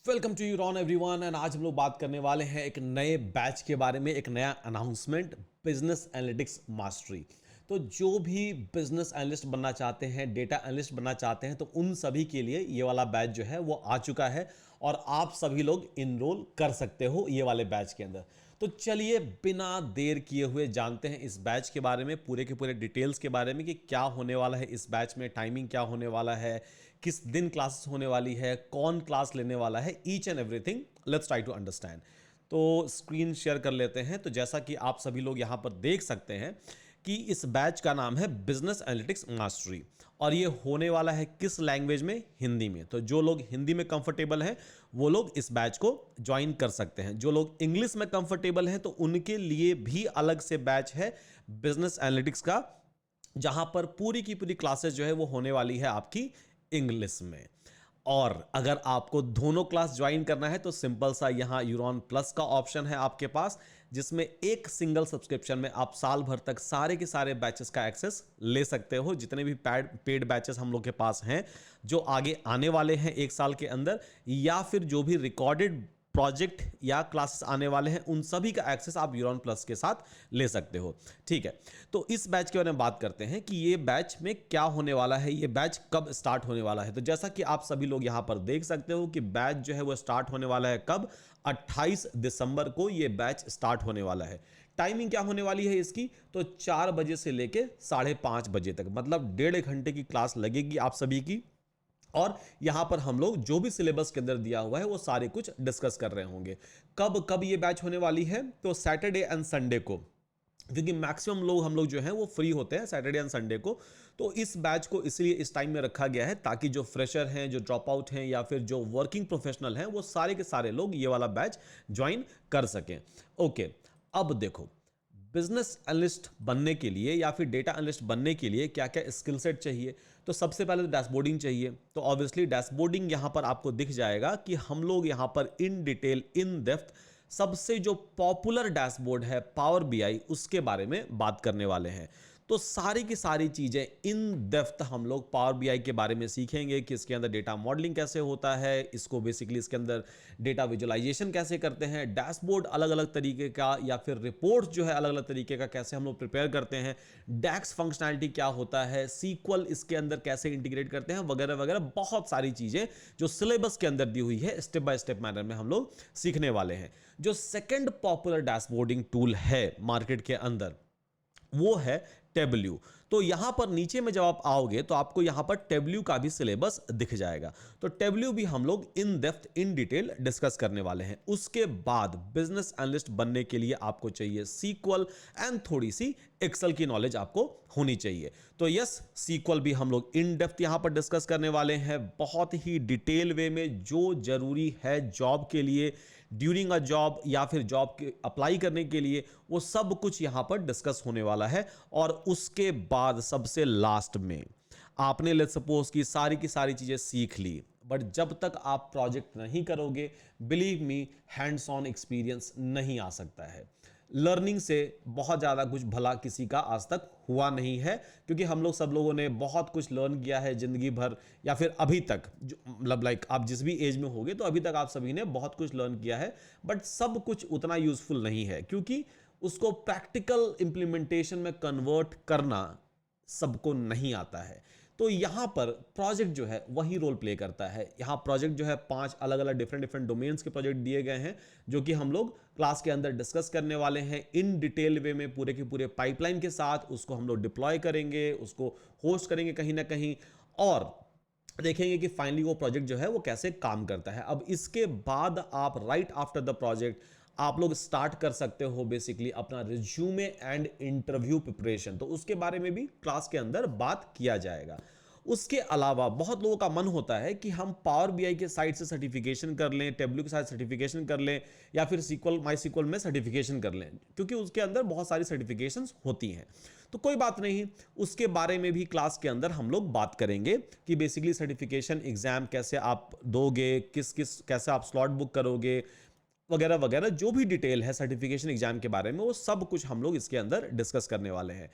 Welcome to you Ron everyone and आज हम लोग बात करने वाले हैं एक नए बैच के बारे में, एक नया अनाउंसमेंट, बिजनेस एनालिटिक्स मास्टरी। तो जो भी बिजनेस एनालिस्ट बनना चाहते हैं, डेटा एनालिस्ट बनना चाहते हैं, तो उन सभी के लिए ये वाला बैच जो है वो आ चुका है और आप सभी लोग इनरोल कर सकते हो ये वाले बैच के अंदर। तो चलिए बिना देर किए हुए जानते हैं इस बैच के बारे में, पूरे के पूरे डिटेल्स के बारे में कि क्या होने वाला है इस बैच में, टाइमिंग क्या होने वाला है, किस दिन क्लासेस होने वाली है, कौन क्लास लेने वाला है, each and everything let's try to understand. तो स्क्रीन शेयर कर लेते हैं। तो जैसा कि आप सभी लोग यहां पर देख सकते हैं कि इस बैच का नाम है बिजनेस एनालिटिक्स मास्टरी और ये होने वाला है किस लैंग्वेज में? हिंदी में। तो जो लोग हिंदी में कंफर्टेबल हैं वो लोग इस बैच को ज्वाइन कर सकते हैं। जो लोग इंग्लिश में कंफर्टेबल हैं तो उनके लिए भी अलग से बैच है बिजनेस एनालिटिक्स का, जहां पर पूरी की पूरी क्लासेस जो है वो होने वाली है आपकी इंग्लिश में। और अगर आपको दोनों क्लास ज्वाइन करना है तो सिंपल सा यहां यूरॉन प्लस का ऑप्शन है आपके पास, जिसमें एक सिंगल सब्सक्रिप्शन में आप साल भर तक सारे के सारे बैचेस का एक्सेस ले सकते हो। जितने भी पेड बैचेस हम लोग के पास हैं जो आगे आने वाले हैं एक साल के अंदर, या फिर जो भी रिकॉर्डेड प्रोजेक्ट या क्लासेस आने वाले हैं, उन सभी का एक्सेस आप यूरॉन प्लस के साथ ले सकते हो। ठीक है, तो इस बैच के बारे में बात करते हैं कि ये बैच में क्या होने वाला है, ये बैच कब स्टार्ट होने वाला है। तो जैसा कि आप सभी लोग यहां पर देख सकते हो कि बैच जो है वो स्टार्ट होने वाला है कब? 28 दिसंबर को ये बैच स्टार्ट होने वाला है। टाइमिंग क्या होने वाली है इसकी? तो 4 बजे से लेके 5:30 बजे तक, मतलब 1.5 घंटे की क्लास लगेगी आप सभी की। और यहां पर हम लोग जो भी सिलेबस के अंदर दिया हुआ है वो सारे कुछ डिस्कस कर रहे होंगे। कब कब ये बैच होने वाली है? तो सैटरडे एंड संडे को, क्योंकि मैक्सिमम लोग हम लोग जो हैं वो फ्री होते हैं सैटरडे एंड संडे को। तो इस बैच को इसलिए इस टाइम में रखा गया है ताकि जो फ्रेशर हैं, जो ड्रॉप आउट हैं, या फिर जो वर्किंग प्रोफेशनल हैं, वो सारे के सारे लोग ये वाला बैच ज्वाइन कर सकें। ओके, अब देखो, बिजनेस एनालिस्ट बनने के लिए या फिर डेटा एनालिस्ट बनने के लिए क्या क्या स्किल सेट चाहिए? तो सबसे पहले तो डैशबोर्डिंग चाहिए। तो ऑब्वियसली डैशबोर्डिंग यहां पर आपको दिख जाएगा कि हम लोग यहां पर इन डिटेल, इन डेप्थ, सबसे जो पॉपुलर डैशबोर्ड है पावर बीआई, उसके बारे में बात करने वाले हैं। तो सारी की सारी चीजें इन डेप्थ हम लोग पावर बीआई के बारे में सीखेंगे कि इसके अंदर डेटा मॉडलिंग कैसे होता है, इसको बेसिकली इसके अंदर डेटा विजुअलाइजेशन कैसे करते हैं, डैशबोर्ड अलग अलग तरीके का या फिर रिपोर्ट जो है अलग अलग तरीके का कैसे हम लोग प्रिपेयर करते हैं, डैक्स फंक्शनैलिटी क्या होता है, सीक्वल इसके अंदर कैसे इंटीग्रेट करते हैं, वगैरह वगैरह बहुत सारी चीजें जो सिलेबस के अंदर दी हुई है स्टेप बाय स्टेप मैनर में हम लोग सीखने वाले हैं। जो सेकंड पॉपुलर डैशबोर्डिंग टूल है मार्केट के अंदर वो है टेबल्यू। तो यहां पर नीचे में जब आप आओगे तो आपको यहां पर टेबल्यू का भी सिलेबस दिख जाएगा। तो टेबल्यू भी हम लोग in depth, in detail discuss करने वाले हैं। उसके बाद बिजनेस एनालिस्ट बनने के लिए आपको चाहिए सीक्वल एंड थोड़ी सी एक्सेल की नॉलेज आपको होनी चाहिए। तो यस, सीक्वल भी हम लोग इन डेप्थ यहां पर डिस्कस करने वाले हैं, बहुत ही डिटेल वे में, जो जरूरी है जॉब के लिए, ड्यूरिंग अ जॉब या फिर जॉब के अप्लाई करने के लिए, वो सब कुछ यहां पर डिस्कस होने वाला है। और उसके बाद सबसे लास्ट में आपने लेट्स सपोज की सारी चीजें सीख ली, बट जब तक आप प्रोजेक्ट नहीं करोगे, believe me, hands on experience नहीं आ सकता है। लर्निंग से बहुत ज़्यादा कुछ भला किसी का आज तक हुआ नहीं है, क्योंकि हम लोग सब लोगों ने बहुत कुछ लर्न किया है जिंदगी भर, या फिर अभी तक, मतलब लाइक आप जिस भी एज में होगे तो अभी तक आप सभी ने बहुत कुछ लर्न किया है, बट सब कुछ उतना यूजफुल नहीं है, क्योंकि उसको प्रैक्टिकल इंप्लीमेंटेशन में कन्वर्ट करना सबको नहीं आता है। तो यहां पर प्रोजेक्ट जो है वही रोल प्ले करता है। यहां प्रोजेक्ट जो है 5 अलग अलग डिफरेंट डिफरेंट डोमेन्स के प्रोजेक्ट दिए गए हैं, जो कि हम लोग क्लास के अंदर डिस्कस करने वाले हैं इन डिटेल वे में, पूरे के पूरे पाइपलाइन के साथ। उसको हम लोग डिप्लॉय करेंगे, उसको होस्ट करेंगे कहीं ना कहीं, और देखेंगे कि फाइनली वो प्रोजेक्ट जो है वो कैसे काम करता है। अब इसके बाद आप राइट आफ्टर द प्रोजेक्ट आप लोग स्टार्ट कर सकते हो बेसिकली अपना रिज्यूमे एंड इंटरव्यू प्रिपरेशन। तो उसके बारे में भी क्लास के अंदर बात किया जाएगा। उसके अलावा बहुत लोगों का मन होता है कि हम पावर बीआई के साइट से सर्टिफिकेशन कर लें, टेबल्यू के साथ सर्टिफिकेशन कर लें, या फिर सीक्वल, माई सीक्वल में सर्टिफिकेशन कर लें, क्योंकि उसके अंदर बहुत सारी सर्टिफिकेशंस होती हैं। तो कोई बात नहीं, उसके बारे में भी क्लास के अंदर हम लोग बात करेंगे कि बेसिकली सर्टिफिकेशन एग्जाम कैसे आप दोगे, किस किस कैसे आप स्लॉट बुक करोगे, वगैरह वगैरह, जो भी डिटेल है सर्टिफिकेशन एग्जाम के बारे में, वो सब कुछ हम लोग इसके अंदर डिस्कस करने वाले हैं।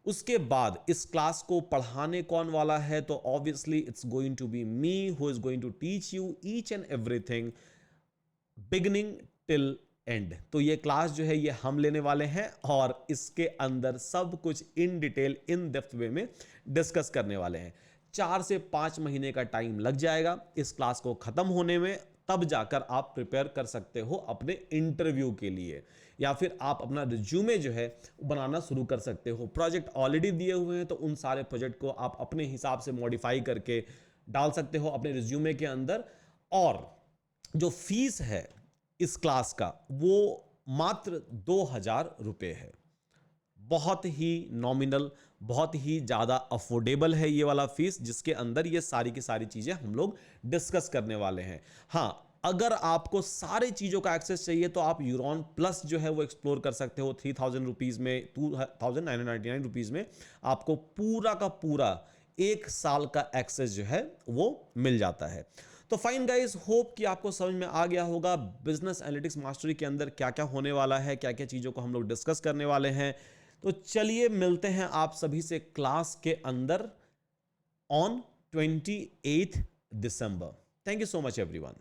उसके बाद इस क्लास को पढ़ाने कौन वाला है, तो obviously it's going to be me who is going to teach you each and everything beginning till end. तो ये क्लास जो है ये हम लेने वाले हैं और इसके अंदर सब कुछ इन डिटेल इन डेप्थ वे में डिस्कस करने वाले हैं। 4 से 5 महीने का टाइम लग जाएगा इस क्लास को खत्म होने में, तब जाकर आप प्रिपेयर कर सकते हो अपने इंटरव्यू के लिए, या फिर आप अपना रिज्यूमे जो है बनाना शुरू कर सकते हो। प्रोजेक्ट ऑलरेडी दिए हुए हैं तो उन सारे प्रोजेक्ट को आप अपने हिसाब से मॉडिफाई करके डाल सकते हो अपने रिज्यूमे के अंदर। और जो फीस है इस क्लास का वो मात्र 2000 रुपये है। बहुत ही नॉमिनल, बहुत ही ज़्यादा अफोर्डेबल है ये वाला फीस, जिसके अंदर ये सारी की सारी चीज़ें हम लोग डिस्कस करने वाले हैं। हाँ, अगर आपको सारी चीज़ों का एक्सेस चाहिए तो आप यूरॉन प्लस जो है वो एक्सप्लोर कर सकते हो। 3000 रुपीज़ में, 2999 रुपीज़ में आपको पूरा का पूरा 1 साल का एक्सेस जो है वो मिल जाता है। तो फाइन गाइस, होप कि आपको समझ में आ गया होगा बिजनेस एनालिटिक्स मास्टरी के अंदर क्या क्या होने वाला है, क्या क्या चीज़ों को हम लोग डिस्कस करने वाले हैं। तो चलिए मिलते हैं आप सभी से क्लास के अंदर on 28 December. Thank you so much everyone.